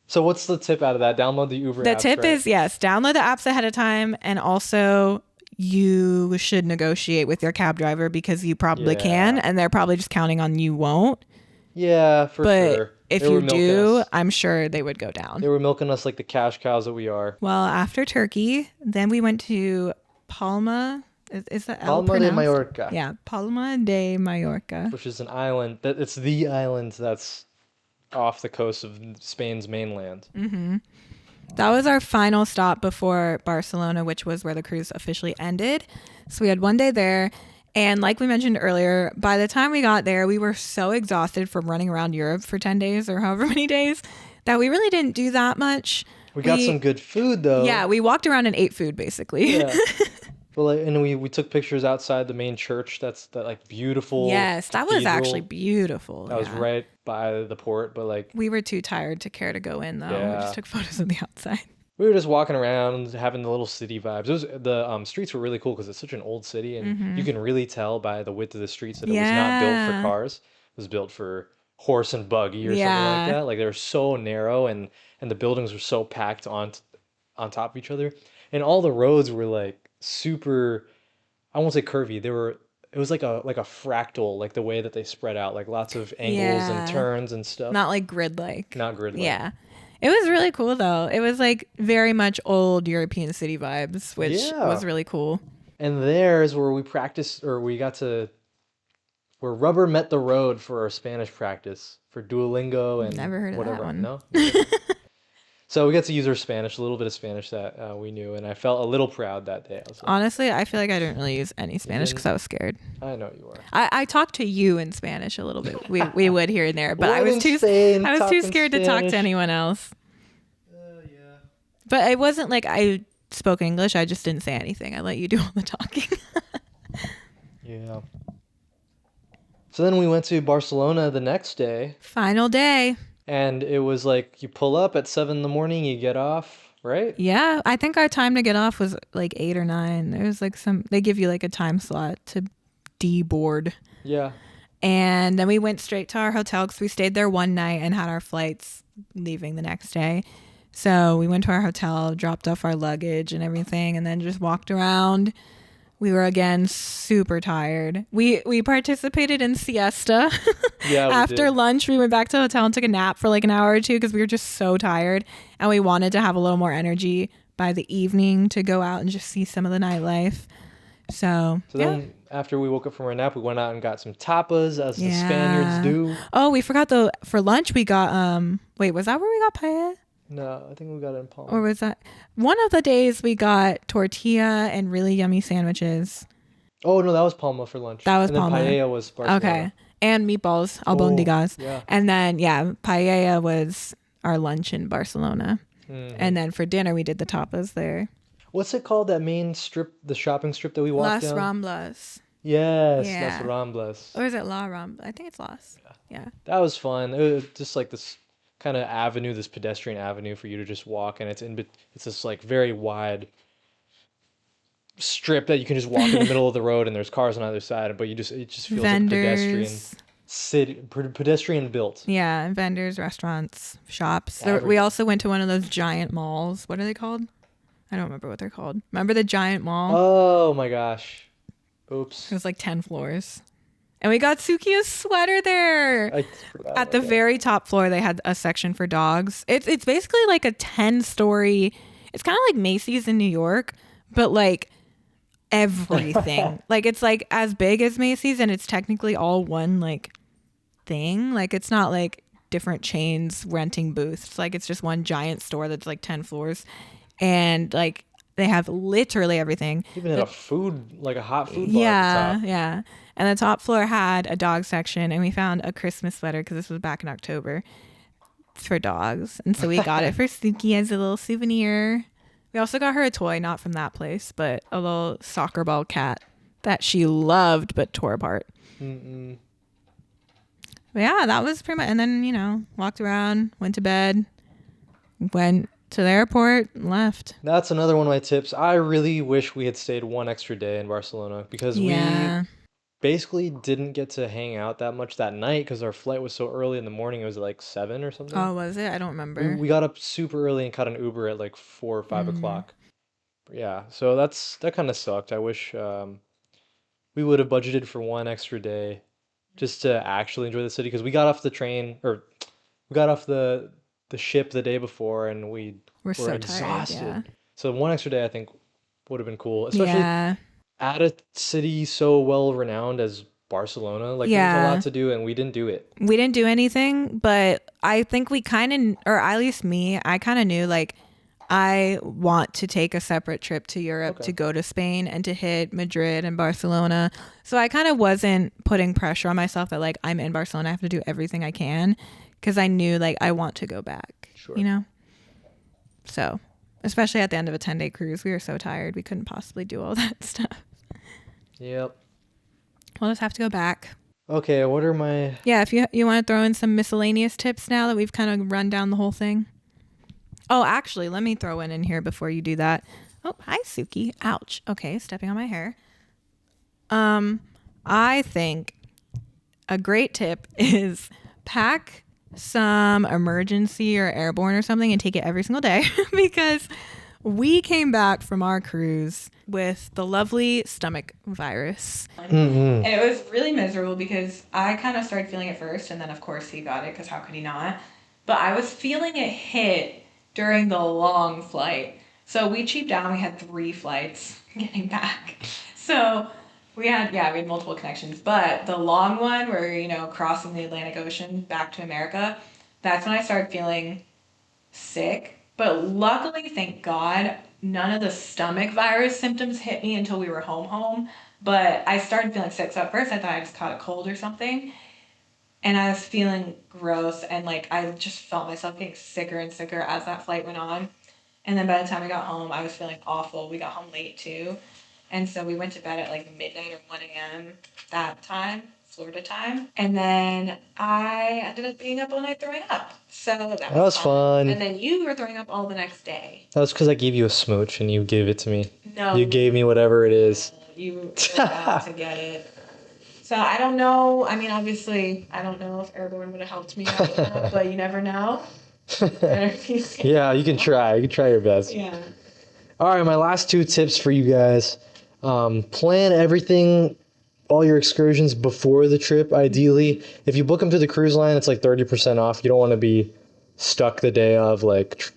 So what's the tip out of that? Download the Uber apps, The tip is, yes, download the apps ahead of time. And also you should negotiate with your cab driver because you probably can. And they're probably just counting on you won't. Yeah, for sure. If you do, I'm sure they would go down. They were milking us like the cash cows that we are. Well, after Turkey, then we went to Palma. Is that Palma de Mallorca? Yeah, Palma de Mallorca. Which is an island. It's the island that's off the coast of Spain's mainland. Mm-hmm. That was our final stop before Barcelona, which was where the cruise officially ended. So we had 1 day there. And like we mentioned earlier, by the time we got there, we were so exhausted from running around Europe for 10 days or however many days that we really didn't do that much. We got some good food, though. Yeah, we walked around and ate food, basically. Yeah. Well, and we took pictures outside the main church. That like beautiful. Yes, that cathedral. was actually beautiful. That was right by the port, but like we were too tired to care to go in though. Yeah. We just took photos of the outside. We were just walking around, having the little city vibes. It was the streets were really cool because it's such an old city, and you can really tell by the width of the streets that it was not built for cars. It was built for horse and buggy or something like that. Like they were so narrow, and the buildings were so packed on top of each other, and all the roads were like super, I won't say curvy. It was like a fractal, like the way that they spread out, like lots of angles and turns and stuff. Not like grid-like. Not grid-like. Yeah. It was really cool though. It was like very much old European city vibes, which Yeah. was really cool. And there's where we practiced, or we got to, where rubber met the road for our Spanish practice for Duolingo and Never heard of that whatever. one. No? So we got to use our Spanish, a little bit of Spanish that we knew, and I felt a little proud that day. I was like, Honestly, I feel like I didn't really use any Spanish because I was scared. I know you were. I talked to you in Spanish a little bit. We would here and there, but What I was too talking scared to talk Spanish? to anyone else. Yeah. But it wasn't like I spoke English. I just didn't say anything. I let you do all the talking. Yeah. So then we went to Barcelona the next day, Final day. and it was like you pull up at 7 in the morning, you get off, right? Yeah, I think our time to get off was like 8 or 9. There was like they give you like a time slot to deboard. Yeah. And then we went straight to our hotel because we stayed there one night and had our flights leaving the next day. So we went to our hotel, dropped off our luggage and everything, and then just walked around. We were again super tired. We participated in siesta. Yeah, we After did. lunch, we went back to the hotel and took a nap for like an hour or two because we were just so tired. And we wanted to have a little more energy by the evening to go out and just see some of the nightlife. So Then after we woke up from our nap, we went out and got some tapas, as the Spaniards do. Oh, we forgot for lunch we got wait, was that where we got paella? No, I think we got it in Palm. Or was that one of the days we got tortilla and really yummy sandwiches? Oh no, that was Palma for lunch. That was and then Palma. paella was Barcelona. Okay. And meatballs, albondigas. yeah. And then paella was our lunch in Barcelona. Mhm. And then for dinner we did the tapas there. What's it called? That main strip, the shopping strip that we walked Las down. Ramblas. Yes, Yeah. Las Ramblas. Or is it La Rambla? I think it's Las. Yeah. That was fun. It was just like this kind of avenue, this pedestrian avenue for you to just walk, and it's this like very wide strip that you can just walk in the middle of the road, and there's cars on either side, but it just feels Vendors. like pedestrian built. Yeah, vendors, restaurants, shops. We Everything. also went to one of those giant malls. What are they called? I don't remember what they're called. Remember the giant mall? Oh my gosh. Oops. It was like 10 floors. And we got Sukiya's sweater there. I forgot At the about that. very top floor, they had a section for dogs. It's basically like a 10-story. It's kind of like Macy's in New York, but like everything. Like it's like as big as Macy's, and it's technically all one like thing. Like it's not like different chains renting booths. It's like it's just one giant store that's like 10 floors, and like they have literally everything. Even had a hot food bar at the top. Yeah. And the top floor had a dog section, and we found a Christmas sweater because this was back in October for dogs. And so we got it for Suki as a little souvenir. We also got her a toy, not from that place, but a little soccer ball cat that she loved but tore apart. Mm-mm. But yeah, that was pretty much. And then, walked around, went to bed, went to the airport, and left. That's another one of my tips. I really wish we had stayed one extra day in Barcelona because we basically didn't get to hang out that much that night because our flight was so early in the morning. It was like 7 or something. Oh, was it? I don't remember. We got up super early and caught an Uber at like 4 or 5 o'clock. Yeah, so that kind of sucked. I wish we would have budgeted for one extra day just to actually enjoy the city because we got off the train, or we got off the ship the day before, and we were so exhausted. tired, So one extra day I think would have been cool, especially yeah. at a city so well renowned as Barcelona. Like there's a lot to do, and we didn't do it. We didn't do anything, but I think we kind of, or at least me, I kind of knew like I want to take a separate trip to Europe to go to Spain and to hit Madrid and Barcelona. So I kind of wasn't putting pressure on myself that like I'm in Barcelona, I have to do everything I can, because I knew like I want to go back, So especially at the end of a 10-day cruise, we were so tired. We couldn't possibly do all that stuff. Yep. We'll just have to go back. Okay, what are my... Yeah, if you want to throw in some miscellaneous tips now that we've kind of run down the whole thing. Oh, actually, let me throw one in here before you do that. Oh, hi, Suki. Ouch. Okay, stepping on my hair. I think a great tip is pack some emergency or airborne or something and take it every single day because we came back from our cruise with the lovely stomach virus. Mm-hmm. And it was really miserable because I kind of started feeling it first, and then of course he got it because how could he not? but I was feeling it hit during the long flight. So we cheaped out. We had 3 flights getting back. So we had multiple connections, but the long one where, crossing the Atlantic Ocean back to America, that's when I started feeling sick. But luckily, thank God, none of the stomach virus symptoms hit me until we were home. But I started feeling sick. So at first I thought I just caught a cold or something. And I was feeling gross, and like I just felt myself getting sicker and sicker as that flight went on. And then by the time I got home, I was feeling awful. We got home late too. And so we went to bed at like midnight or 1 a.m. that time, Florida time. And then I ended up being up all night throwing up. So that was fun. And then you were throwing up all the next day. That was because I gave you a smooch and you gave it to me. No. You gave me whatever it is. You were out to get it. So I don't know. I mean, obviously, I don't know if airborne would have helped me out, but you never know. Yeah, you can try. You can try your best. Yeah. All right, my last 2 tips for you guys. Plan everything, all your excursions before the trip, ideally. If you book them through the cruise line, it's like 30% off. You don't want to be stuck the day of, like,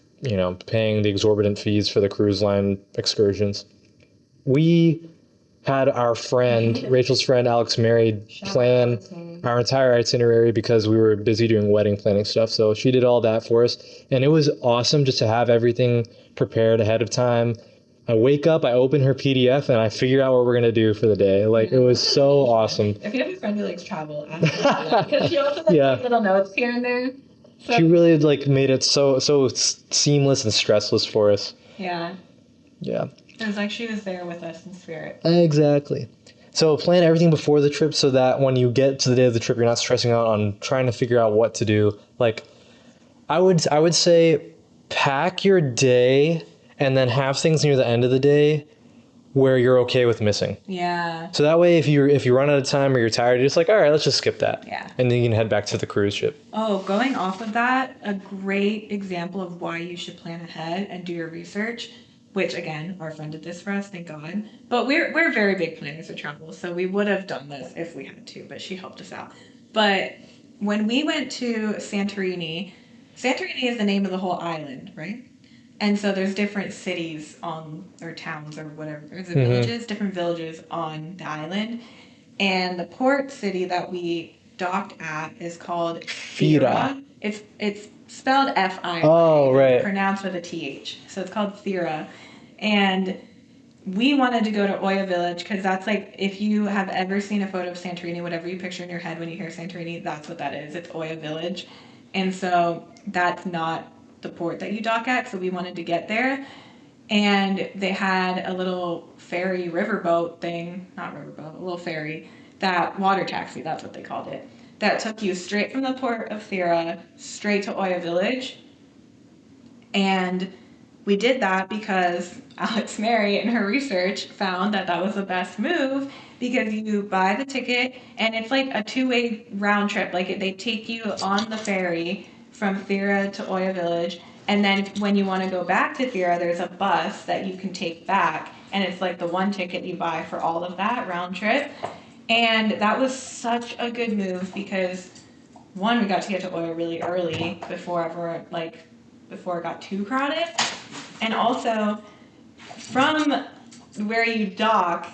paying the exorbitant fees for the cruise line excursions. We had our friend, Rachel's friend, Alex Mary, plan our entire itinerary because we were busy doing wedding planning stuff. So she did all that for us. And it was awesome just to have everything prepared ahead of time. I wake up, I open her PDF, and I figure out what we're going to do for the day. Like, it was so awesome. If you have a friend who likes travel, ask her because she also has little notes here and there. So. She really, made it so seamless and stressless for us. Yeah. Yeah. It was like she was there with us in spirit. Exactly. So plan everything before the trip so that when you get to the day of the trip, you're not stressing out on trying to figure out what to do. Like, I would say pack your day and then have things near the end of the day where you're okay with missing. Yeah. So that way, if you run out of time or you're tired, you're just like, all right, let's just skip that. Yeah. And then you can head back to the cruise ship. Oh, going off of that, a great example of why you should plan ahead and do your research. Which, again, our friend did this for us, thank God. But we're very big planners of travel, so we would have done this if we had to, but she helped us out. But when we went to Santorini is the name of the whole island, right? And so there's different cities or towns or whatever. There's different villages on the island. And the port city that we docked at is called Fira. It's spelled F-I. Oh, right. Pronounced with a T-H. So it's called Fira. And we wanted to go to Oya Village because that's like, if you have ever seen a photo of Santorini, whatever you picture in your head when you hear Santorini, that's what that is. It's Oya Village. And so that's not the port that you dock at. So we wanted to get there. And they had a little ferry riverboat thing, not riverboat, a little ferry, that water taxi, that's what they called it, that took you straight from the port of Thera straight to Oya Village. And we did that because Alex Mary in her research found that was the best move because you buy the ticket and it's like a 2-way round trip. Like they take you on the ferry from Thera to Oya Village. And then when you want to go back to Thera, there's a bus that you can take back. And it's like the one ticket you buy for all of that round trip. And that was such a good move because, one, we got to get to Oya really early before it got too crowded. And also, from where you dock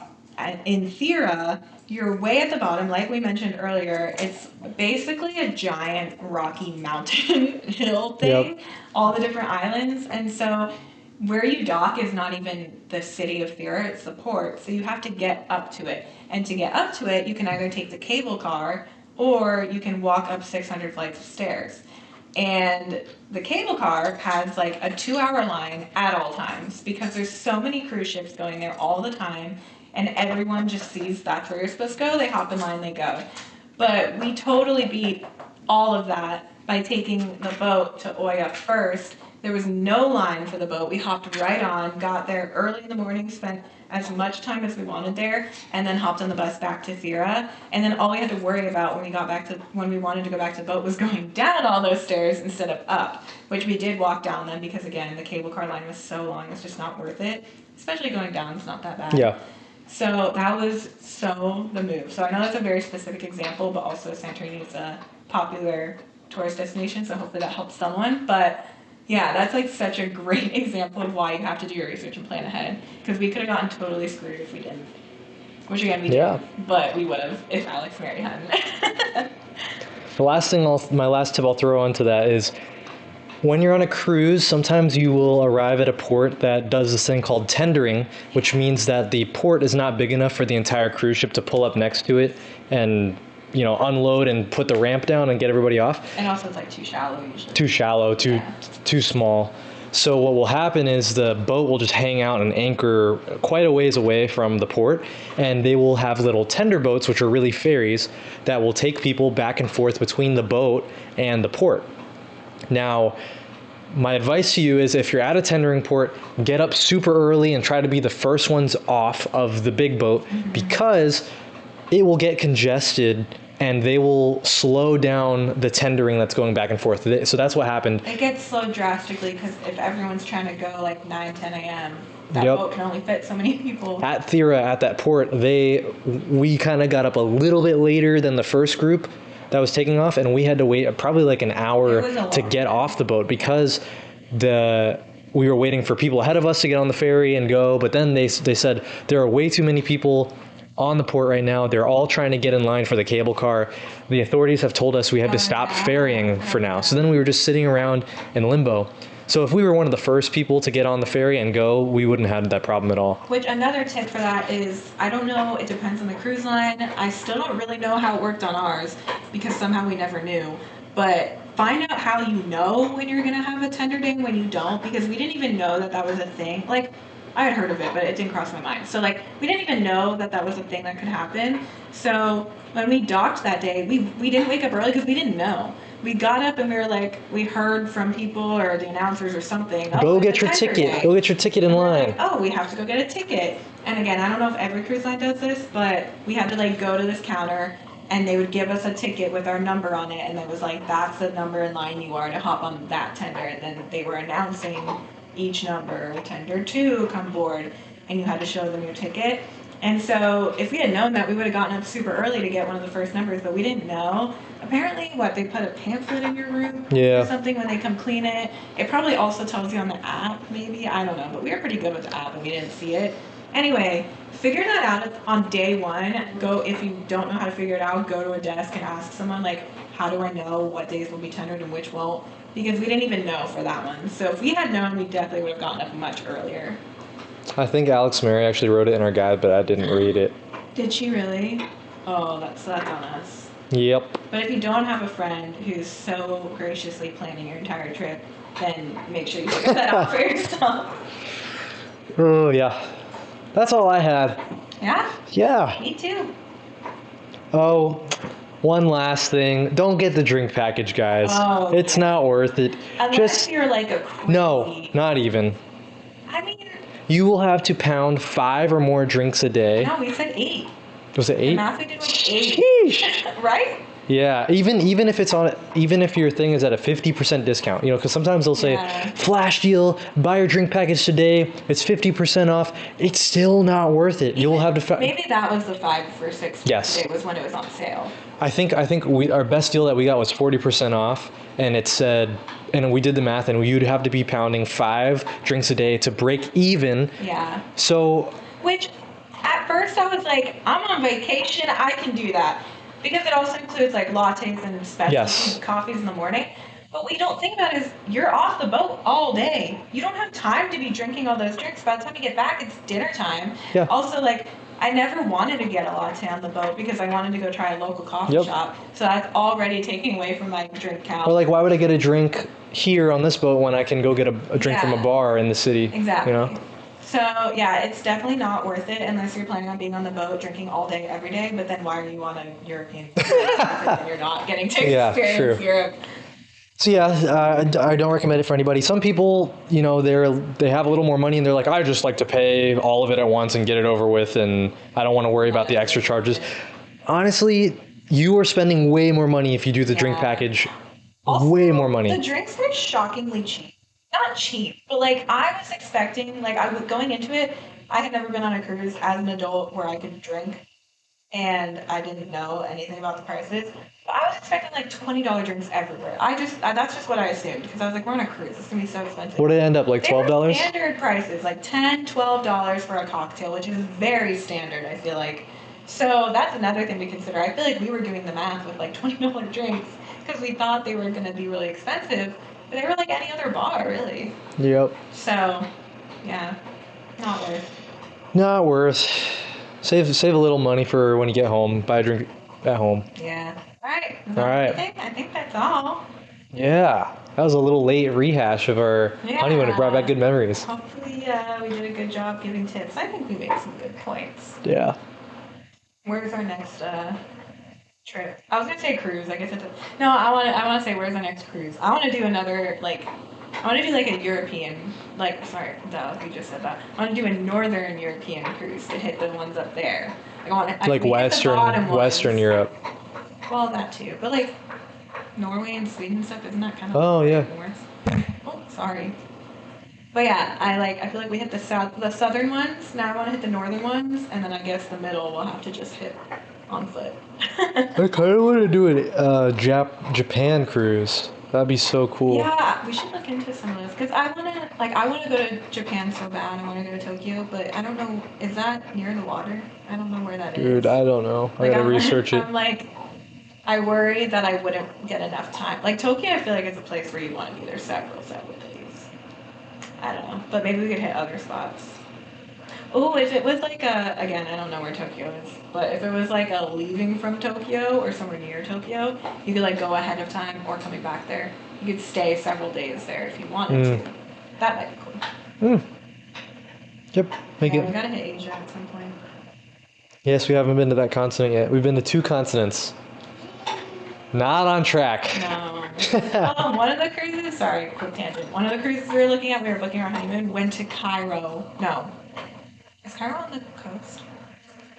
in Thera, you're way at the bottom, like we mentioned earlier. It's basically a giant rocky mountain hill thing, all the different islands. And so where you dock is not even the city of Thera, it's the port. So you have to get up to it. And to get up to it, you can either take the cable car or you can walk up 600 flights of stairs. And the cable car has like a 2-hour line at all times because there's so many cruise ships going there all the time. And everyone just sees that's where you're supposed to go. They hop in line, they go. But we totally beat all of that by taking the boat to Oya first. There was no line for the boat. We hopped right on, got there early in the morning, spent as much time as we wanted there, and then hopped on the bus back to Thera. And then all we had to worry about when we wanted to go back to the boat was going down all those stairs instead of up, which we did walk down them because, again, the cable car line was so long, it's just not worth it. Especially going down, it's not that bad. Yeah. So that was the move. So I know that's a very specific example, but also Santorini is a popular tourist destination, so hopefully that helps someone. But yeah, that's like such a great example of why you have to do your research and plan ahead. Because we could have gotten totally screwed if we didn't. Which again, we Yeah. didn't, but we would have if Alex Mary hadn't. My last tip I'll throw onto that is when you're on a cruise, sometimes you will arrive at a port that does this thing called tendering, which means that the port is not big enough for the entire cruise ship to pull up next to it and, unload and put the ramp down and get everybody off. And also it's like too shallow usually. Too shallow, too small. So what will happen is the boat will just hang out and anchor quite a ways away from the port, and they will have little tender boats, which are really ferries, that will take people back and forth between the boat and the port. Now, my advice to you is if you're at a tendering port, get up super early and try to be the first ones off of the big boat, because it will get congested and they will slow down the tendering that's going back and forth. So that's what happened. It gets slowed drastically because if everyone's trying to go like 9, 10 a.m., that Yep. boat can only fit so many people. At Thera, at that port, we kind of got up a little bit later than the first group that was taking off, and we had to wait probably like an hour to get off the boat because we were waiting for people ahead of us to get on the ferry and go. But then they said there are way too many people on the port right now. They're all trying to get in line for the cable car. The authorities have told us we had to stop ferrying for now. So then we were just sitting around in limbo. So if we were one of the first people to get on the ferry and go, we wouldn't have that problem at all. Which another tip for that is, I don't know, it depends on the cruise line. I still don't really know how it worked on ours because somehow we never knew. But find out how you know when you're going to have a tender day and when you don't, because we didn't even know that was a thing. Like, I had heard of it, but it didn't cross my mind. So, like, we didn't even know that was a thing that could happen. So, when we docked that day, we didn't wake up early because we didn't know. We got up and we were like, we heard from people or the announcers or something. Go get your ticket. Go get your ticket in line. Like, oh, we have to go get a ticket. And again, I don't know if every cruise line does this, but we had to like go to this counter and they would give us a ticket with our number on it. And it was like, that's the number in line you are to hop on that tender. And then they were announcing each number, tender 2, come board. And you had to show them your ticket. And so if we had known that, we would have gotten up super early to get one of the first numbers, but we didn't know. Apparently, they put a pamphlet in your room or something when they come clean it. It probably also tells you on the app, maybe. I don't know, but we were pretty good with the app and we didn't see it. Anyway, figure that out on day one. If you don't know how to figure it out, go to a desk and ask someone, like, how do I know what days will be tendered and which won't? Because we didn't even know for that one. So if we had known, we definitely would have gotten up much earlier. I think Alex Mary actually wrote it in our guide, but I didn't read it. Did she really? Oh, that's on us. Yep. But if you don't have a friend who's so graciously planning your entire trip, then make sure you figure that out for yourself. Oh, yeah. That's all I had. Yeah? Yeah. Me too. Oh, one last thing. Don't get the drink package, guys. Oh, it's not worth it. Unless you're like a crazy... No, not even. I mean... You will have to pound 5 or more drinks a day. No, we said 8. Was it 8? The math we did was 8. Sheesh. Right? Yeah, even if your thing is at a 50% discount, because sometimes they'll say, flash deal, buy your drink package today, it's 50% off. It's still not worth it. You'll have to. Maybe that was the 5 for 6. Yes. It was when it was on sale. I think our best deal that we got was 40% off, and it said, and we did the math, and you'd have to be pounding 5 drinks a day to break even. Yeah. So. Which, at first I was like, I'm on vacation, I can do that. Because it also includes like lattes and specialty coffees in the morning. But what you don't think about is you're off the boat all day. You don't have time to be drinking all those drinks. By the time you get back, it's dinner time. Yeah. Also, like, I never wanted to get a latte on the boat because I wanted to go try a local coffee shop. So that's already taking away from my drink count. Or like, why would I get a drink here on this boat when I can go get a drink from a bar in the city? Exactly. So, yeah, it's definitely not worth it unless you're planning on being on the boat drinking all day, every day. But then why are you on a European cruise if you're not getting to experience Europe? So, I don't recommend it for anybody. Some people, they have a little more money and they're like, I just like to pay all of it at once and get it over with, and I don't want to worry about the extra charges. Honestly, you are spending way more money if you do the drink package. Also, way more money. The drinks are shockingly cheap. Not cheap, but like I was expecting, like I was going into it, I had never been on a cruise as an adult where I could drink, and I didn't know anything about the prices. But I was expecting like $20 drinks everywhere. That's just what I assumed because I was like, we're on a cruise. It's gonna be so expensive. What did it end up like? They were $12? standard prices, like $10, $12 for a cocktail, which is very standard. I feel like. So that's another thing to consider. I feel like we were doing the math with like $20 drinks because we thought they were gonna be really expensive, but they were like any other bar, really. Yep. So, yeah, not worth. Not worth. Save a little money for when you get home. Buy a drink at home. Yeah. All right. All right. I think that's all. Yeah. That was a little late rehash of our honeymoon. It brought back good memories. Hopefully, we did a good job giving tips. I think we made some good points. Yeah. Where's our next trip? I was gonna say cruise. I guess it's no. I want to say where's our next cruise? I want to do another like. I want to do like a European, like, sorry, duh, we just said that. I want to do a northern European cruise to hit the ones up there. Like, I want to, like Western Europe. Well, that too. But like Norway and Sweden and stuff, isn't that kind of north? Oh, sorry. But yeah, I feel like we hit the southern ones. Now I want to hit the northern ones, and then I guess the middle we'll have to just hit on foot. I kind of want to do a Japan cruise. That'd be so cool. Yeah, we should look into some of this because I want to go to Japan so bad. I want to go to Tokyo, but I don't know. Is that near the water? I don't know where that is. Dude, I don't know. I gotta research it. I'm like, I worry that I wouldn't get enough time. Like Tokyo, I feel like it's a place where you want to be there several days. I don't know, but maybe we could hit other spots. Oh, if it was like again, I don't know where Tokyo is, but if it was like a leaving from Tokyo or somewhere near Tokyo, you could like go ahead of time or coming back there. You could stay several days there if you wanted to. That might be cool. Yep, make it. We gotta hit Asia at some point. Yes, we haven't been to that continent yet. We've been to 2 continents. Not on track. No. One of the cruises, sorry, quick tangent. One of the cruises we were booking our honeymoon, went to Cairo. No. Is Cairo on the coast?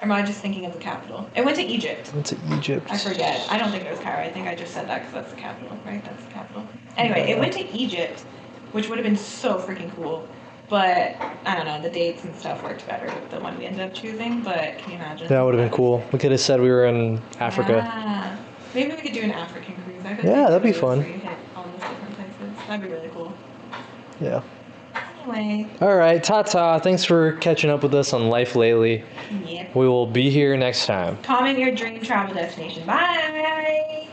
Or am I just thinking of the capital? It went to Egypt. Went to Egypt. I forget. I don't think it was Cairo. I think I just said that because that's the capital, right? That's the capital. Anyway, it went to Egypt, which would have been so freaking cool. But, I don't know, the dates and stuff worked better with the one we ended up choosing. But can you imagine? That would have been cool. We could have said we were in Africa. Yeah. Maybe we could do an African cruise. Yeah, that'd be fun. Where you hit all those different places. That'd be really cool. Yeah. Anyway. All right, ta-ta. Thanks for catching up with us on Life Lately. Yep. We will be here next time. Comment your dream travel destination. Bye.